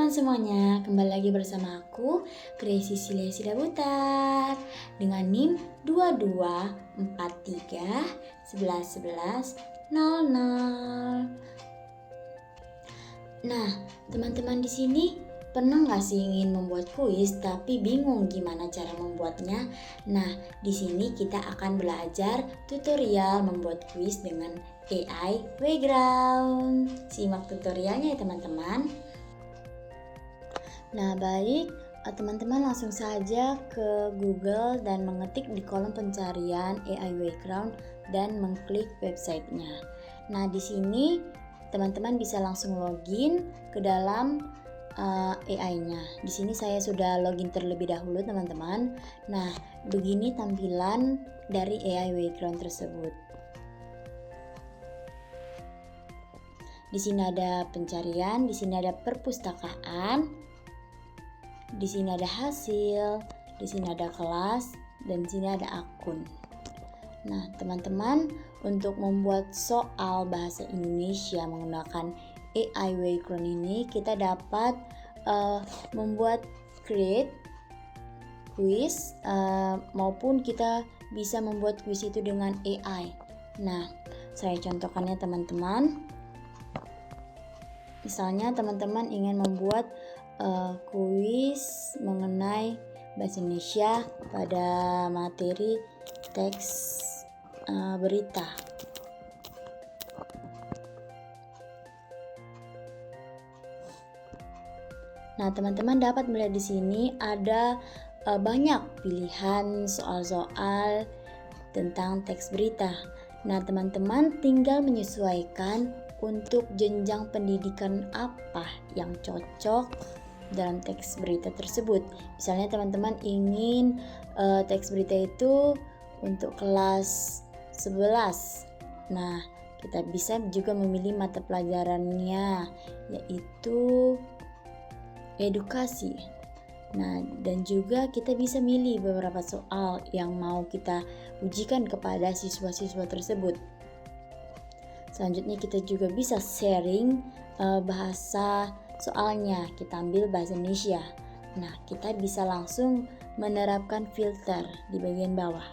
teman-teman semuanya, kembali lagi bersama aku, Gracie Silia Sidabutar, dengan NIM 2243111100. Nah, teman-teman di sini pernah nggak sih ingin membuat kuis tapi bingung gimana cara membuatnya? Nah, di sini kita akan belajar tutorial membuat kuis dengan AI Playground. Simak tutorialnya ya teman-teman. Nah, baik, teman-teman langsung saja ke Google dan mengetik di kolom pencarian AI Playground dan mengklik websitenya. Nah, di sini teman-teman bisa langsung login ke dalam AI-nya. Di sini saya sudah login terlebih dahulu, teman-teman. Nah, begini tampilan dari AI Playground tersebut. Di sini ada pencarian, di sini ada perpustakaan, di sini ada hasil, di sini ada kelas, dan di sini ada akun. Nah, teman-teman, untuk membuat soal bahasa Indonesia menggunakan AI Playground ini, kita dapat membuat create quiz maupun kita bisa membuat quiz itu dengan AI. Nah, saya contohkannya teman-teman. Misalnya teman-teman ingin membuat kuis mengenai bahasa Indonesia pada materi teks berita. Nah, teman-teman dapat melihat di sini ada banyak pilihan soal-soal tentang teks berita. Nah, teman-teman tinggal menyesuaikan untuk jenjang pendidikan apa yang cocok dalam teks berita tersebut. Misalnya teman-teman ingin teks berita itu untuk kelas 11. Nah, kita bisa juga memilih mata pelajarannya, yaitu edukasi. Nah, dan juga kita bisa milih beberapa soal yang mau kita ujikan kepada siswa-siswa tersebut. Selanjutnya kita juga bisa sharing bahasa soalnya, kita ambil bahasa Indonesia. Nah, kita bisa langsung menerapkan filter di bagian bawah.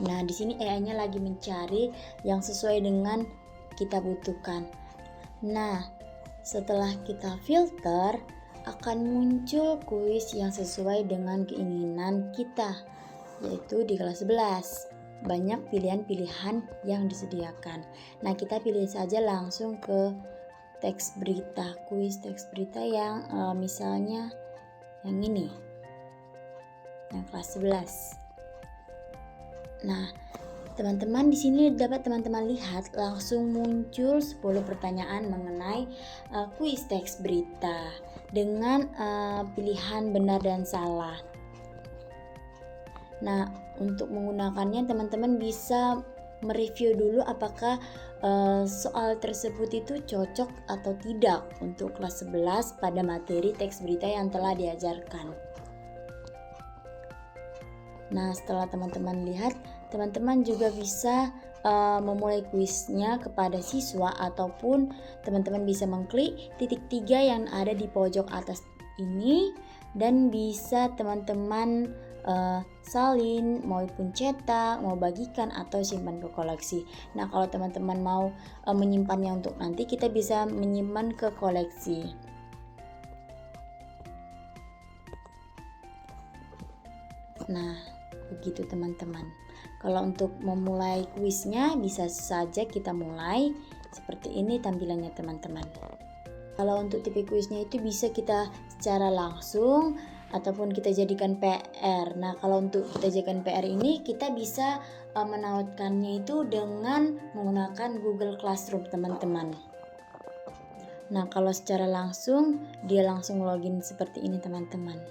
Nah, di sini AI-nya lagi mencari yang sesuai dengan kita butuhkan. Nah, setelah kita filter, akan muncul kuis yang sesuai dengan keinginan kita, yaitu di kelas 11. Banyak pilihan-pilihan yang disediakan. Nah, kita pilih saja langsung ke teks berita, kuis teks berita yang misalnya yang ini, yang kelas 11. Nah, teman-teman di sini dapat teman-teman lihat langsung muncul 10 pertanyaan mengenai kuis teks berita dengan pilihan benar dan salah. Nah, untuk menggunakannya teman-teman bisa mereview dulu apakah soal tersebut itu cocok atau tidak untuk kelas 11 pada materi teks berita yang telah diajarkan. Nah, setelah teman-teman lihat, teman-teman juga bisa memulai kuisnya kepada siswa, ataupun teman-teman bisa mengklik titik 3 yang ada di pojok atas ini dan bisa teman-teman salin, maupun cetak, mau bagikan atau simpan ke koleksi. Nah, kalau teman-teman mau menyimpannya untuk nanti, kita bisa menyimpan ke koleksi. Nah, begitu teman-teman. Kalau untuk memulai kuisnya bisa saja kita mulai seperti ini tampilannya teman-teman. Kalau untuk tipe kuisnya itu bisa kita secara langsung ataupun kita jadikan PR. Nah, kalau untuk kita jadikan PR ini kita bisa menautkannya itu dengan menggunakan Google Classroom teman-teman. Nah, kalau secara langsung dia langsung login seperti ini teman-teman.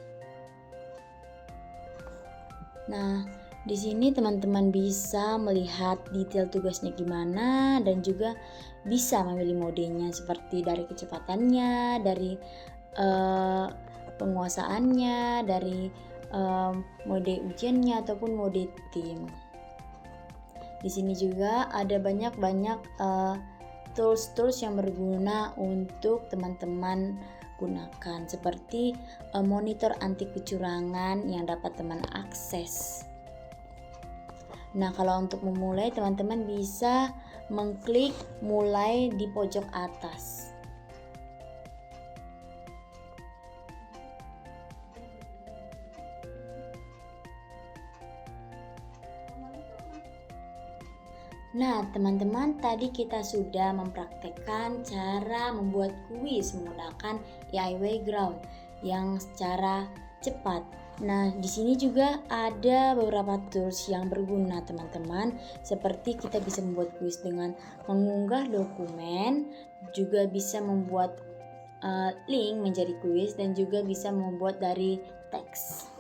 Nah, di sini teman-teman bisa melihat detail tugasnya gimana dan juga bisa memilih modenya seperti dari kecepatannya, dari penguasaannya, dari mode ujiannya ataupun mode tim. Di sini juga ada banyak tools-tools yang berguna untuk teman-teman gunakan, seperti monitor anti kecurangan yang dapat teman akses. Nah, kalau untuk memulai, teman-teman bisa mengklik mulai di pojok atas. Nah, teman-teman, tadi kita sudah mempraktekkan cara membuat kuis menggunakan AI Wayground yang secara cepat. Nah, di sini juga ada beberapa tools yang berguna, teman-teman. Seperti kita bisa membuat kuis dengan mengunggah dokumen, juga bisa membuat link menjadi kuis, dan juga bisa membuat dari teks.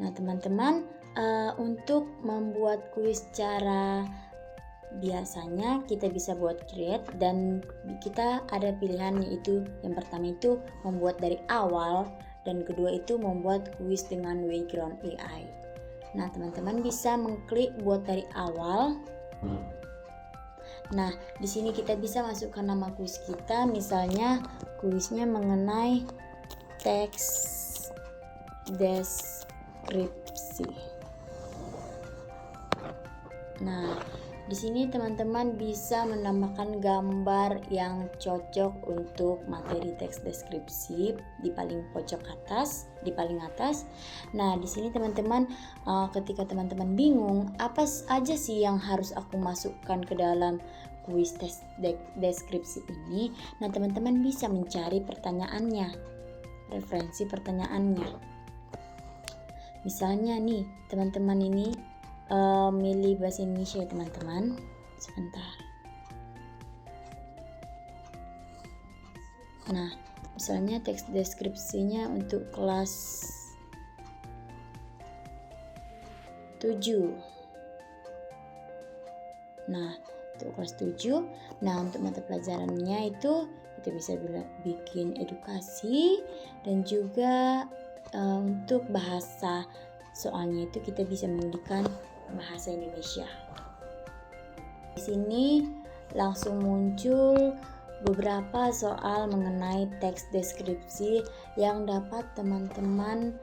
Nah, teman-teman, untuk membuat kuis cara biasanya kita bisa buat create, dan kita ada pilihan, yaitu yang pertama itu membuat dari awal, dan kedua itu membuat kuis dengan Wayground AI. Nah, teman-teman bisa mengklik buat dari awal. Nah, di sini kita bisa masukkan nama kuis kita, misalnya kuisnya mengenai teks deskripsi. Nah, di sini teman-teman bisa menambahkan gambar yang cocok untuk materi teks deskripsi di paling pojok atas, di paling atas. Nah, di sini teman-teman, ketika teman-teman bingung apa aja sih yang harus aku masukkan ke dalam kuis tes deskripsi ini, nah teman-teman bisa mencari pertanyaannya, referensi pertanyaannya. Misalnya nih, teman-teman ini milih bahasa Indonesia ya teman-teman. Sebentar. Nah, misalnya teks deskripsinya untuk kelas 7. Nah, untuk kelas 7. Nah, untuk mata pelajarannya itu kita bisa bikin edukasi, dan juga untuk bahasa soalnya itu kita bisa memilihkan bahasa Indonesia. Di sini langsung muncul beberapa soal mengenai teks deskripsi yang dapat teman-teman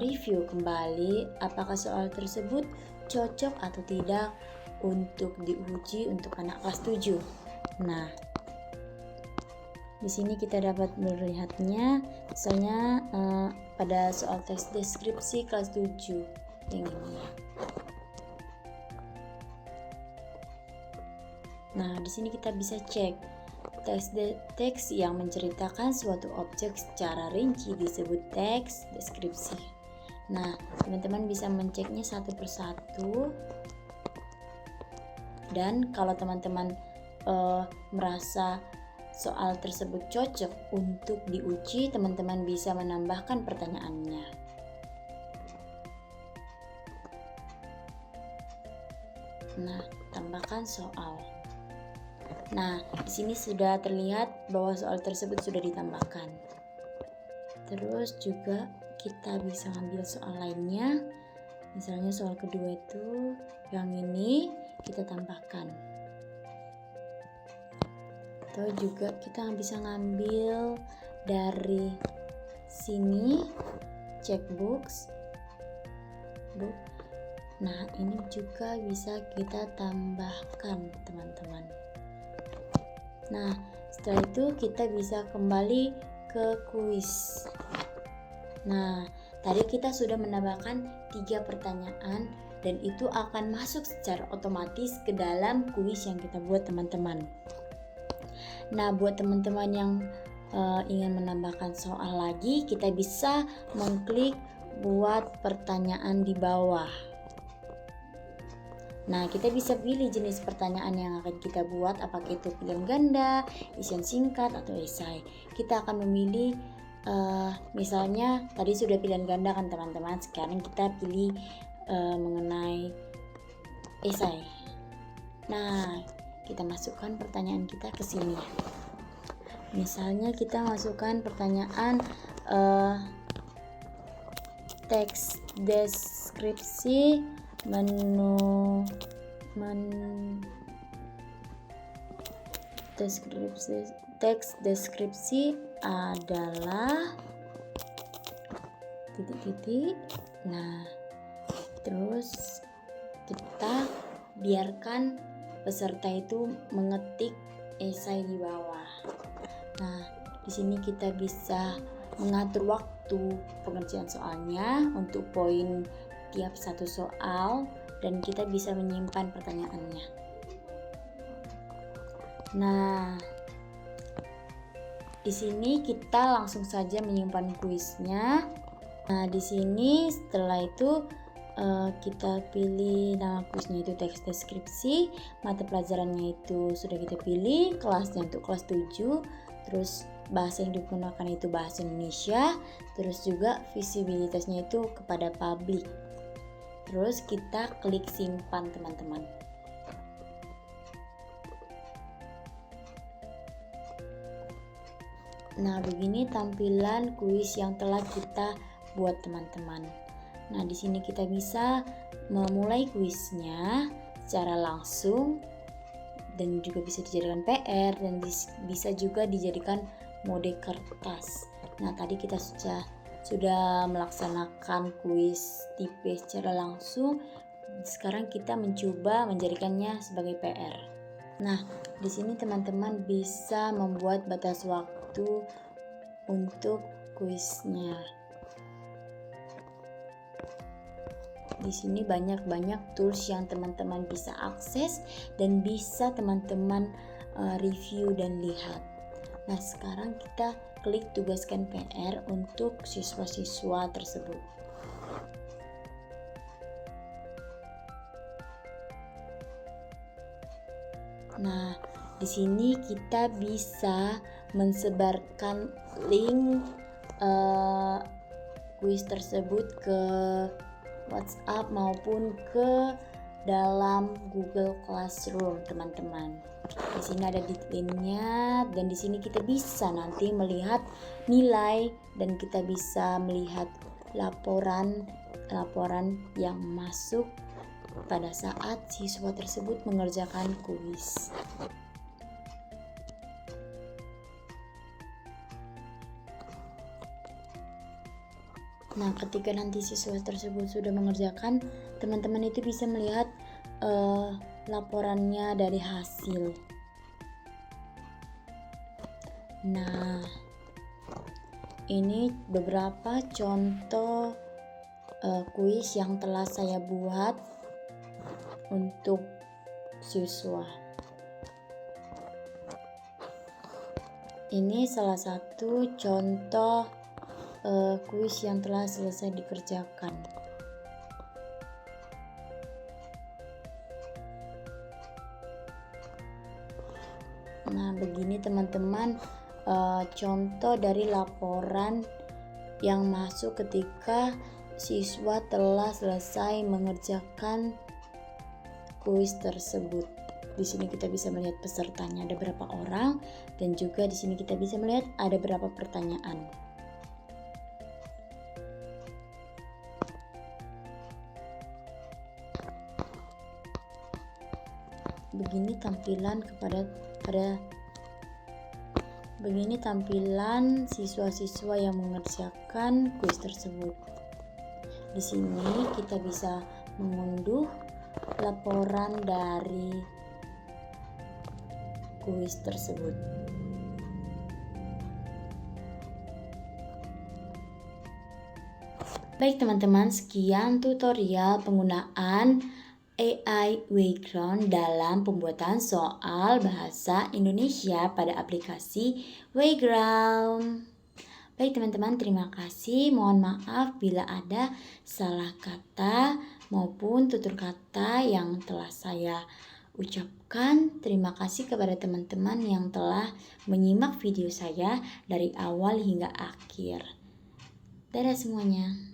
review kembali apakah soal tersebut cocok atau tidak untuk diuji untuk anak kelas 7. Nah, di sini kita dapat melihatnya, misalnya pada soal teks deskripsi kelas 7 yang ini ya. Nah, di sini kita bisa cek teks yang menceritakan suatu objek secara rinci disebut teks deskripsi. Nah, teman-teman bisa menceknya satu persatu. Dan kalau teman-teman merasa soal tersebut cocok untuk diuji, teman-teman bisa menambahkan pertanyaannya. Nah, tambahkan soal. Nah, di sini sudah terlihat bahwa soal tersebut sudah ditambahkan. Terus juga kita bisa ambil soal lainnya. Misalnya soal kedua itu yang ini kita tambahkan. Atau juga kita bisa ngambil dari sini checkbooks. Nah, ini juga bisa kita tambahkan, teman-teman. Nah, setelah itu kita bisa kembali ke kuis. Nah, tadi kita sudah menambahkan 3 pertanyaan, dan itu akan masuk secara otomatis ke dalam kuis yang kita buat, teman-teman. Nah, buat teman-teman yang ingin menambahkan soal lagi, kita bisa mengklik buat pertanyaan di bawah. Nah, kita bisa pilih jenis pertanyaan yang akan kita buat, apakah itu pilihan ganda, isian singkat, atau esai. Kita akan memilih, misalnya tadi sudah pilihan ganda kan teman-teman, sekarang kita pilih mengenai esai. Nah, kita masukkan pertanyaan kita ke sini. Misalnya kita masukkan pertanyaan teks deskripsi menu teks deskripsi adalah titik-titik. Nah, terus kita biarkan peserta itu mengetik esai di bawah. Nah, di sini kita bisa mengatur waktu pengerjaan soalnya untuk poin tiap satu soal, dan kita bisa menyimpan pertanyaannya. Nah, di sini kita langsung saja menyimpan kuisnya. Nah, di sini setelah itu kita pilih nama kuisnya itu teks deskripsi, mata pelajarannya itu sudah kita pilih, kelasnya untuk kelas 7, terus bahasa yang digunakan itu bahasa Indonesia, terus juga visibilitasnya itu kepada publik. Terus kita klik simpan teman-teman. Nah, begini tampilan kuis yang telah kita buat teman-teman. Nah, di sini kita bisa memulai kuisnya secara langsung dan juga bisa dijadikan PR dan bisa juga dijadikan mode kertas. Nah, tadi kita sudah melaksanakan kuis tipe secara langsung. Sekarang kita mencoba menjadikannya sebagai PR. Nah, di sini teman-teman bisa membuat batas waktu untuk kuisnya. Di sini banyak tools yang teman-teman bisa akses dan bisa teman-teman review dan lihat. Nah, sekarang kita klik tugaskan PR untuk siswa-siswa tersebut. Nah, di sini kita bisa mensebarkan link kuis tersebut ke WhatsApp maupun ke dalam Google Classroom, teman-teman. Di sini ada linknya dan di sini kita bisa nanti melihat nilai dan kita bisa melihat laporan yang masuk pada saat siswa tersebut mengerjakan kuis. Nah, ketika nanti siswa tersebut sudah mengerjakan, teman-teman itu bisa melihat laporannya dari hasil. Nah, ini beberapa contoh kuis yang telah saya buat untuk siswa. Ini salah satu contoh kuis yang telah selesai dikerjakan. Nah, begini teman-teman contoh dari laporan yang masuk ketika siswa telah selesai mengerjakan kuis tersebut. Di sini kita bisa melihat pesertanya ada berapa orang dan juga di sini kita bisa melihat ada berapa pertanyaan. Begini tampilan siswa-siswa yang mengerjakan kuis tersebut. Di sini kita bisa mengunduh laporan dari kuis tersebut. Baik teman-teman, sekian tutorial penggunaan AI Wayground dalam pembuatan soal bahasa Indonesia pada aplikasi Wayground. Baik teman-teman, terima kasih. Mohon maaf bila ada salah kata maupun tutur kata yang telah saya ucapkan. Terima kasih kepada teman-teman yang telah menyimak video saya dari awal hingga akhir. Dadah semuanya.